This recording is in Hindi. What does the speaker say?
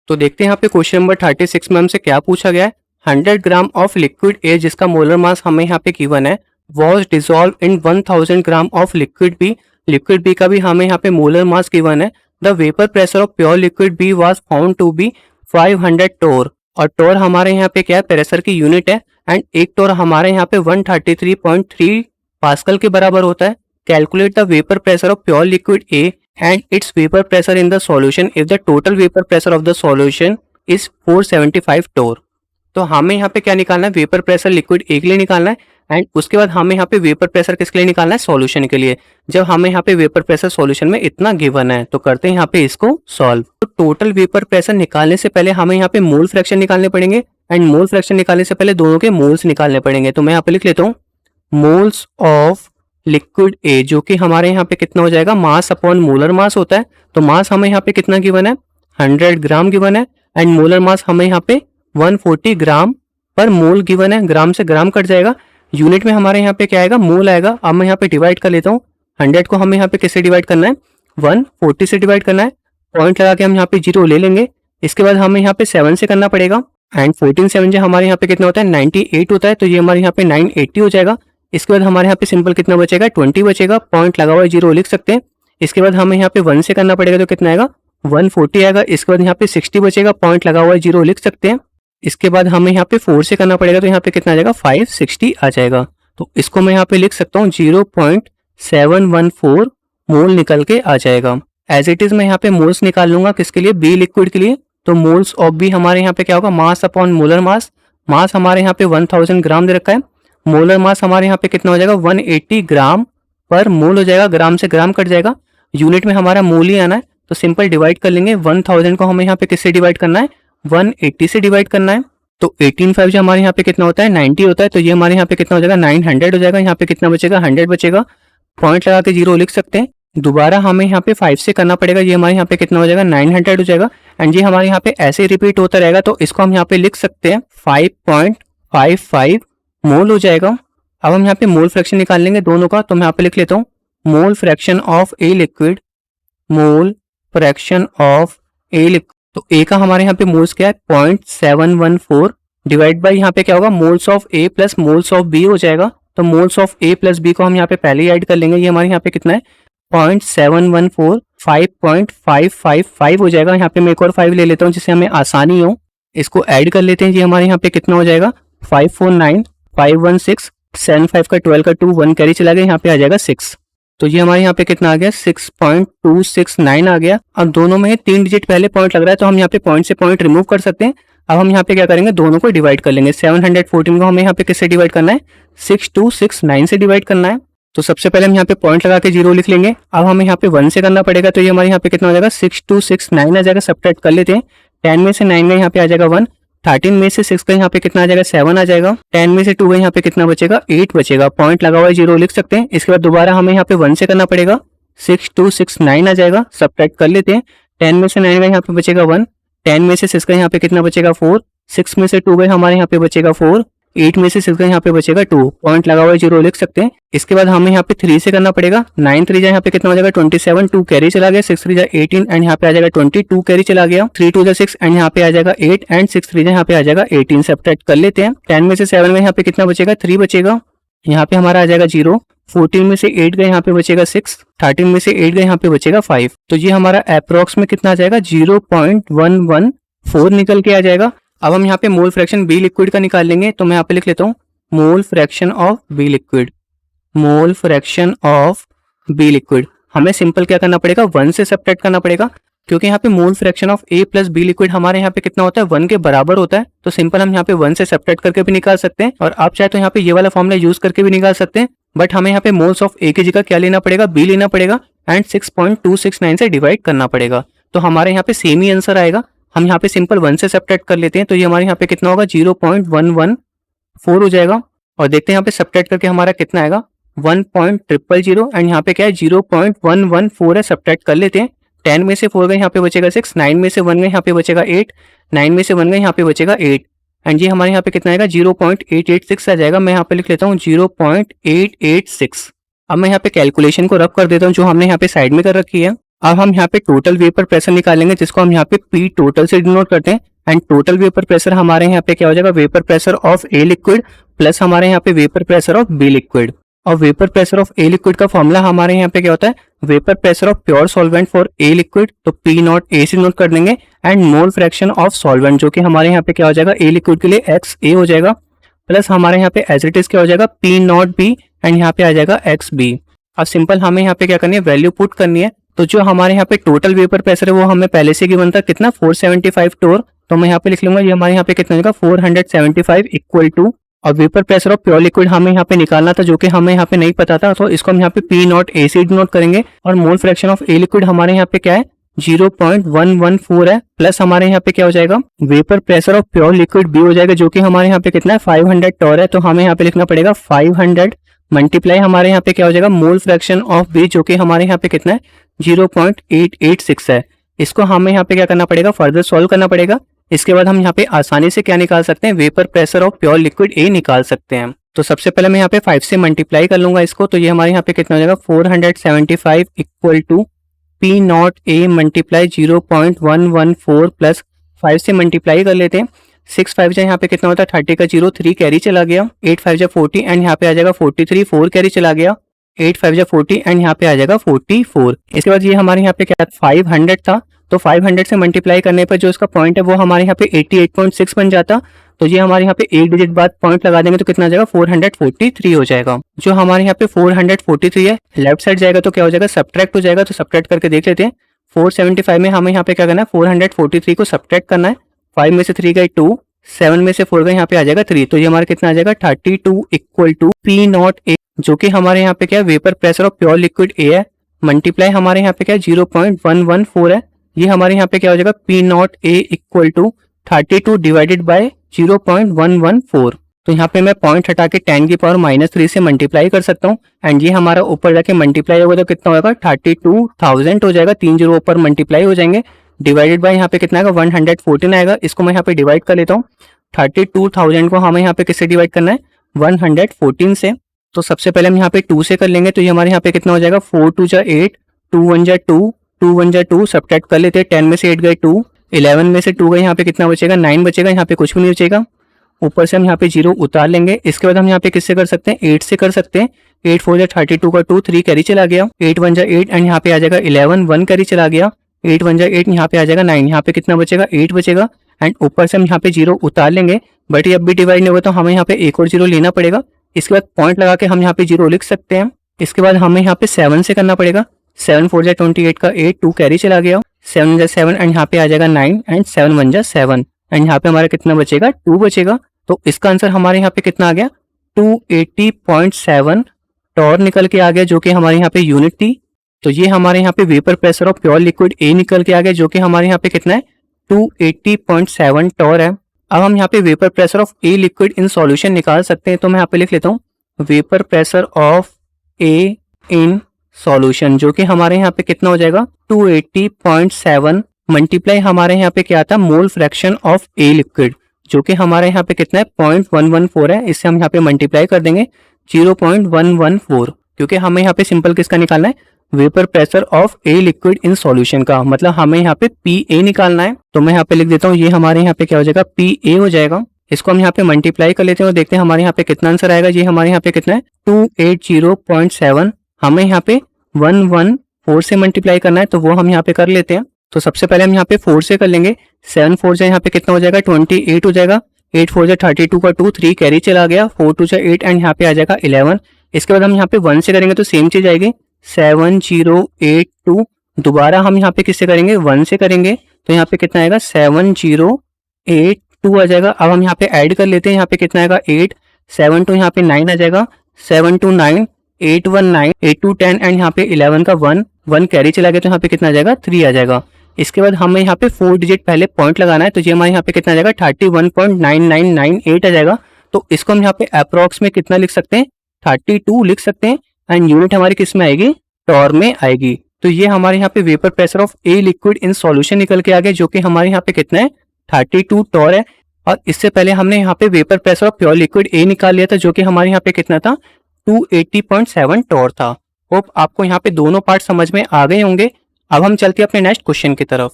तो देखते हैं यहाँ पे क्वेश्चन नंबर 36 में हमसे क्या पूछा गया है। 100 ग्राम ऑफ लिक्विड ए जिसका मोलर मास हमें यहाँ पे गिवन है was dissolve in 1000 gram of liquid B. Liquid B का भी हमें यहाँ पे मोलर मास गिवन है। The vapour pressure of pure liquid B was found to be 500 torr. और टोर हमारे यहाँ पे क्या है, प्रेशर की यूनिट है। एंड एक टोर हमारे यहाँ पे 133.3 पास्कल के बराबर होता है। Calculate the vapour pressure of pure liquid A and its vapor pressure in the solution if the total vapor pressure of the solution is 475 torr। तो हमें यहाँ पे क्या निकालना है, वेपर प्रेशर लिक्विड ए के लिए निकालना है। एंड उसके बाद हमें यहाँ पे वेपर प्रेशर किसके लिए निकालना है, सॉल्यूशन के लिए। जब हमें यहाँ पे वेपर प्रेशर सॉल्यूशन में इतना गिवन है तो करते हैं यहाँ पे इसको सॉल्व। तो टोटल वेपर प्रेशर निकालने से पहले हमें यहाँ पे मोल फ्रैक्शन निकालने पड़ेंगे। एंड मोल फ्रैक्शन निकालने से पहले दोनों के मोल्स निकालने पड़ेंगे। तो मैं यहाँ पे लिख लेता हूँ मोल्स ऑफ लिक्विड ए, जो कि हमारे यहाँ पे कितना हो जाएगा, मास अपॉन मोलर मास होता है। तो मास हमें यहाँ पे कितना गिवन है, 100 ग्राम गिवन है। एंड मोलर मास हमें यहाँ पे 140 ग्राम पर मोल गिवन है। ग्राम से ग्राम कट जाएगा, यूनिट में हमारे यहाँ पे क्या आएगा, मोल आएगा। अब मैं यहाँ पे डिवाइड कर लेता हूँ। 100 को हमें यहाँ पे किससे डिवाइड करना है, 140 से डिवाइड करना है। पॉइंट लगा के हम यहाँ पे 0 ले लेंगे। इसके बाद हमें यहाँ पे 7 से करना पड़ेगा। एंड 14 7 जो हमारे यहाँ पे कितना होता है, 98 होता है। तो ये हमारे यहाँ पे 980 हो जाएगा। इसके बाद हमारे यहाँ पे सिंपल कितना बचेगा, 20 बचेगा। पॉइंट लगा हुआ 0 लिख सकते हैं। इसके बाद हमें यहाँ पे 1 से करना पड़ेगा तो कितना आएगा, 140 आएगा। इसके बाद यहाँ पे 60 बचेगा। पॉइंट लगा हुआ 0 लिख सकते हैं। इसके बाद हमें यहाँ पे 4 से करना पड़ेगा तो यहाँ पे कितना आ जाएगा, 560 आ जाएगा। तो इसको मैं यहाँ पे लिख सकता हूँ 0.714 मोल निकल के आ जाएगा। एज इट इज मैं यहाँ पे मोल्स निकाल लूंगा, किसके लिए, बी लिक्विड के लिए। तो मोल्स ऑफ बी हमारे यहाँ पे क्या होगा, मास अपॉन मोलर मास। मास हमारे यहाँ पे 1000 ग्राम दे रखा है। मोलर मास हमारे यहाँ पे कितना हो जाएगा, 180 ग्राम पर मोल हो जाएगा। ग्राम से ग्राम कट जाएगा, यूनिट में हमारा मोल ही आना है। तो सिंपल डिवाइड कर लेंगे। 1000 को हमें यहाँ पे किससे डिवाइड करना है, 180 से डिवाइड करना है। तो 18 जो हमारे यहाँ पे कितना होता है, 90 होता है। तो ये हमारे यहाँ पे कितना हो जाएगा, 900 हो जाएगा। यहाँ पे कितना बचेगा, 100 बचेगा। पॉइंट लगा के 0 लिख सकते हैं। दोबारा हमें यहाँ पे 5 से करना पड़ेगा। ये हमारे यहाँ पे कितना हो जाएगा, 900 हो जाएगा। एंड ये हमारे यहाँ पे ऐसे रिपीट होता रहेगा। तो इसको हम यहाँ पे लिख सकते हैं 5.55 मोल हो जाएगा। अब हम यहाँ पे मोल फ्रैक्शन निकाल लेंगे दोनों का। तो मैं यहाँ पे लिख लेता हूँ mole fraction of A liquid, mole fraction of A liquid. तो ए का हमारे यहाँ पे मोल्स क्या है, 0.714 डिवाइड बाई यहाँ पे क्या होगा, moles of A plus moles of B हो जाएगा। तो moles of A plus B को हम यहाँ पे पहले ही ऐड कर लेंगे। ये हमारे यहाँ पे कितना है, 0.714 5.555 हो जाएगा। यहाँ पे मैं एक और 5 ले लेता हूँ जिससे हमें आसानी हो। इसको ऐड कर लेते हैं। ये हमारे यहाँ पे कितना हो जाएगा, 549 516 75 का 12 का 2 1 कैरी चला गया, यहाँ पे आ जाएगा 6। तो ये हमारे यहाँ पे कितना आ गया, 6.269 आ गया। अब दोनों में 3 डिजिट पहले पॉइंट लग रहा है तो हम यहाँ पे पॉइंट से पॉइंट रिमूव कर सकते हैं। अब हम यहाँ पे क्या करेंगे, दोनों को डिवाइड कर लेंगे। 714 को हमें यहाँ पे किससे डिवाइड करना है, 6269 से डिवाइड करना है। तो सबसे पहले हम यहाँ पे पॉइंट लगा के 0 लिख लेंगे। अब हमें यहाँ पे 1 से करना पड़ेगा। तो ये हमारे यहाँ पे कितना हो जाएगा, 6269 आ जाएगा। सब्ट्रैक्ट कर लेते हैं। 10 में से 9 का यहाँ पे आ जाएगा 1। 13 में से 6 का यहाँ पे कितना आ जाएगा, 7 आ जाएगा। 10 में से 2 का यहाँ पे कितना बचेगा, 8 बचेगा। पॉइंट लगा हुआ है 0 लिख सकते हैं। इसके बाद दोबारा हमें यहाँ पे 1 से करना पड़ेगा। 6269 आ जाएगा। सब्ट्रैक्ट कर लेते हैं। 10 में से 9 का यहाँ पे बचेगा 1। 10 में से 6 का यहाँ पे कितना बचेगा, 4। 6 में से 2 का हमारे यहाँ पे बचेगा 4। 8 में से 6 का यहाँ पे बचेगा 2। पॉइंट लगा हुआ है 0 लिख सकते हैं। इसके बाद हमें यहाँ पे 3 से करना पड़ेगा। 9 3 यहाँ पे कितना हो जाएगा, 27। 2 कैरी चला गया। 6 3 18 एंड यहाँ पे आ जाएगा 20। 2 कैरी चला गया। 3 2 6 एंड यहाँ पे आ जाएगा 8 एंड 6 3 यहाँ पे आ जाएगा 18। सब्ट्रैक्ट कर लेते हैं। 10 में से 7 में यहाँ पे कितना बचेगा, 3 बचेगा। यहाँ पे हमारा आ जाएगा 0। 14 में से 8 का यहाँ पे बचेगा 6। 13 में से 8 का यहाँ पे बचेगा 5। तो ये हमारा अप्रोक्स में कितना आ जाएगा, 0.114 निकल के आ जाएगा। अब हम यहाँ पे मोल फ्रैक्शन बी लिक्विड का निकाल लेंगे। तो मैं यहाँ पे लिख लेता हूँ mole fraction of B liquid, mole fraction of B liquid. हमें सिंपल क्या करना पड़ेगा, 1 से सब्ट्रैक्ट करना पड़ेगा। क्योंकि यहाँ पे mole fraction of A plus B liquid हमारे यहाँ पे कितना होता है, 1 के बराबर होता है। तो सिंपल हम यहाँ पे 1 से सब्ट्रैक्ट करके भी निकाल सकते हैं। और आप चाहे तो यहाँ पे ये वाला फॉर्मूला यूज करके भी निकाल सकते हैं। बट हमें यहाँ पे मोल्स ऑफ ए की जगह क्या लेना पड़ेगा, बी लेना पड़ेगा। एंड 6.269 से डिवाइड करना पड़ेगा। तो हमारे यहाँ पे सेम ही आंसर आएगा। हम यहाँ पे सिंपल 1 से सब्ट्रैक्ट कर लेते हैं। तो ये हमारे यहाँ पे कितना होगा, 0.114 हो जाएगा। और देखते हैं यहाँ पे सब्ट्रैक्ट करके हमारा कितना आएगा, 1.000 एंड यहाँ पे क्या है, 0.114 है। सब्ट्रैक्ट कर लेते हैं। 10 में से 4 का यहाँ पे बचेगा 6। 9 में से 1 का यहाँ पे बचेगा 8। 9 में से 1 का यहाँ पे बचेगा 8 एंड ये हमारे यहाँ पे कितना आएगा, 0.886 आ जाएगा। मैं यहाँ पे लिख लेता हूँ 0.886। अब मैं यहाँ पे कैलकुलेशन को रब कर देता हूँ जो हमने यहाँ पे साइड में कर रखी है। अब हम यहाँ पे टोटल वेपर प्रेशर निकालेंगे जिसको हम यहाँ पे पी टोटल से डिनोट करते हैं। एंड टोटल वेपर प्रेशर हमारे यहाँ पे क्या हो जाएगा, vapour pressure of A liquid plus हमारे यहाँ पे vapour pressure of B liquid. और vapour pressure of A liquid का फॉर्मूला हमारे यहाँ पे क्या होता है, vapour pressure of pure solvent for A liquid, तो पी नॉट ए से नोट कर देंगे। And mole fraction of solvent जो कि हमारे यहाँ पे क्या हो जाएगा, ए लिक्विड के लिए एक्स ए हो जाएगा, प्लस हमारे यहाँ पे एज इट इज क्या हो जाएगा, पी नॉट बी, एंड यहाँ पे आ जाएगा एक्स बी। अब सिंपल हमें यहाँ पे क्या करनी है, वैल्यू पुट करनी है। तो जो हमारे यहाँ पे टोटल वेपर प्रेशर है वो हमें पहले से गिवन था कितना, 475 टोर। तो मैं यहाँ पे लिख लूंगा ये हमारे यहाँ पे कितना होगा, 475 इक्वल टू, और vapour pressure of pure liquid हमें यहाँ पे निकालना था जो कि हमें यहाँ पे नहीं पता था, तो इसको हम यहाँ पे पी नॉट ए से डिनोट करेंगे। और मोल फ्रैक्शन ऑफ ए लिक्विड हमारे यहाँ पे क्या है, 0.114 है, प्लस हमारे यहाँ पे क्या हो जाएगा, vapour pressure of pure liquid B हो जाएगा जो कि हमारे यहाँ पे कितना है, 500 टोर है। तो हमें यहाँ पे लिखना पड़ेगा 500 मल्टीप्लाई हमारे यहाँ पे क्या हो जाएगा, मोल फ्रैक्शन ऑफ बी जो कि हमारे यहाँ पे कितना है, 0.886 है। इसको हमें यहाँ पे क्या करना पड़ेगा, फर्दर सॉल्व करना पड़ेगा। इसके बाद हम यहाँ पे आसानी से क्या निकाल सकते हैं, vapour pressure of pure liquid ए निकाल सकते हैं। तो सबसे पहले मैं यहाँ पे 5 से मल्टीप्लाई कर लूंगा इसको, तो ये हमारे यहाँ पे कितना हो जाएगा, 475 equal to P naught A multiply 0.114 plus 5 से मल्टीप्लाई कर लेते हैं। 6 5 यहाँ पे कितना होता है, 30 का 0 3 कैरी चला गया, 8 5 40 एंड यहाँ पे आ जाएगा 43, 4 कैरी चला गया, 8 5 40 एंड यहाँ पे आ जाएगा 44। इसके बाद ये हमारे यहाँ पे क्या 500 था, तो 500 से मल्टीप्लाई करने पर जो इसका पॉइंट है वो हमारे यहाँ पे 88.6 बन जाता। तो ये हमारे यहाँ पे एक डिजिट बाद पॉइंट लगा देंगे तो कितना आ जाएगा, 443 हो जाएगा। जो हमारे यहाँ पे 443 है लेफ्ट साइड जाएगा तो क्या हो जाएगा, सब्ट्रैक्ट हो जाएगा। तो सब्ट्रैक्ट करके देख लेते हैं। 475 में हमें यहाँ पे क्या करना है, 443 को सब्ट्रैक्ट करना है। 5 में से 3 गए 2, 7 में से 4 गए यहाँ पे आ जाएगा 3, तो ये हमारा कितना आ जाएगा 32 equal to P naught A जो कि हमारे यहाँ पे क्या है, vapour pressure of pure liquid A है, मल्टीप्लाई हमारे यहाँ पे क्या है 0.114 है। ये हमारे यहाँ पे क्या हो जाएगा, P naught A equal to 32 divided by 0.114। तो यहाँ पे मैं पॉइंट हटा के 10 की पावर -3 से मल्टीप्लाई कर सकता हूँ। एंड ये हमारा ऊपर जाके मल्टीप्लाई होगा तो कितना होगा, 32,000 हो जाएगा। 3 जीरो ऊपर मल्टीप्लाई हो जाएंगे, डिवाइडेड बाय यहाँ पे कितना आएगा, 114 आएगा। इसको मैं यहाँ पे डिवाइड कर लेता हूँ। 32,000 को हमें यहाँ पे किससे डिवाइड करना है, 114 से। तो सबसे पहले हम यहाँ पे 2 से कर लेंगे, तो ये हमारे यहाँ पे कितना हो जाएगा, 4 2 जा 8, 2 1 जा 2, 2 1 जा 2, सब्ट्रैक्ट कर लेते हैं। 10 में से 8 गए 2, 11 में से 2 गए, यहाँ पे कितना बचेगा 9 बचेगा, यहाँ पे कुछ भी नहीं बचेगा। ऊपर से हम यहाँ पे 0 उतार लेंगे। इसके बाद हम यहाँ पे किससे कर सकते हैं, 8 से कर सकते हैं। 8 4 जा 32 का 2, 3 कैरी चला गया, 8 1 जा 8 एंड यहाँ पे आ जाएगा 11, 1 कैरी चला गया, 8 1 जा 8, यहाँ पे आ जाएगा 9, यहाँ पे कितना बचेगा 8 बचेगा। एंड ऊपर से हम यहाँ पे 0 उतार लेंगे, बट ये अब भी डिवाइड नहीं होगा तो हमें यहाँ पे एक और 0 लेना पड़ेगा। इसके बाद पॉइंट लगा के हम यहाँ पे 0 लिख सकते हैं। इसके बाद हमें यहाँ पे 7 से करना पड़ेगा। 7 4 जा 28 का 8, 2 कैरी चला गया, 7 जा 7 एंड यहाँ पे आ जाएगा 9 एंड 7 1 जा 7 एंड यहाँ पे हमारा कितना बचेगा, 2 बचेगा। तो इसका आंसर हमारे यहाँ पे कितना आ गया, 280.7 टॉर निकल के आ गया जो कि हमारे यहाँ पे यूनिट थी। तो ये हमारे यहाँ पे vapour pressure of pure liquid ए निकल के आ गया जो कि हमारे यहाँ पे कितना है, 280.7 टॉर है। अब हम यहाँ पे vapour pressure of A liquid in solution निकाल सकते हैं। तो मैं यहाँ पे लिख लेता हूँ vapour pressure of A in solution जो कि हमारे यहाँ पे कितना हो जाएगा, 280.7 मल्टीप्लाई हमारे यहाँ पे क्या था, मोल फ्रैक्शन ऑफ ए लिक्विड जो कि हमारे यहाँ पे कितना है, 0.114 है। इससे हम यहाँ पे मल्टीप्लाई कर देंगे 0.114 क्योंकि हमें यहाँ पे सिंपल किसका निकालना है, vapour pressure of A liquid in solution का, मतलब हमें यहाँ पे पी ए निकालना है। तो मैं यहाँ पे लिख देता हूँ ये हमारे यहाँ पे क्या हो जाएगा, पी ए हो जाएगा। इसको हम यहाँ पे मल्टीप्लाई कर लेते हैं और देखते हैं हमारे यहाँ पे कितना आंसर आएगा। ये हमारे यहाँ पे कितना है, 280.7। हमें यहाँ पे 114 से मल्टीप्लाई करना है तो वो हम यहाँ पे कर लेते हैं। तो सबसे पहले हम यहाँ पे 4 से कर लेंगे। 7 4 से यहाँ पे कितना हो जाएगा, 28 हो जाएगा। 8 4 जा 32 का 2, 3 कैरी चला गया, 4 2 जा 8 एंड यहाँ पे आ जाएगा 11। इसके बाद हम यहाँ पे 1 से करेंगे तो सेम चीज आएगी, 7082। दोबारा हम यहाँ पे किससे करेंगे, 1 से करेंगे तो यहाँ पे कितना आएगा, 7082 आ जाएगा। अब हम यहाँ पे ऐड कर लेते हैं, यहाँ पे कितना आएगा 8, 7 2 यहाँ पे 9 आ जाएगा, 7 2 9, 8 1 9, 8 2 10 एंड यहाँ पे 11 का 1 कैरी चला गया तो यहाँ पे कितना आ जाएगा, 3 आ जाएगा। इसके बाद हमें यहाँ पे 4 डिजिट पहले पॉइंट लगाना है तो ये हमारे यहाँ पे कितना आ जाएगा, 31.9998 आ जाएगा। तो इसको हम यहाँ पे अप्रोक्स में कितना लिख सकते हैं, 32 लिख सकते हैं एंड यूनिट हमारी किस में आएगी, टॉर में आएगी। तो ये हमारे यहाँ पे vapour pressure of A liquid in solution निकल के आ गया जो कि हमारे यहाँ पे कितना है, 32 टॉर है। और इससे पहले हमने यहाँ पे vapour pressure of pure liquid ए निकाल लिया था जो कि हमारे यहाँ पे कितना था, 280.7 टॉर था। होप आपको यहाँ पे दोनों पार्ट समझ में आ गए होंगे। अब हम चलते हैं अपने नेक्स्ट क्वेश्चन की तरफ।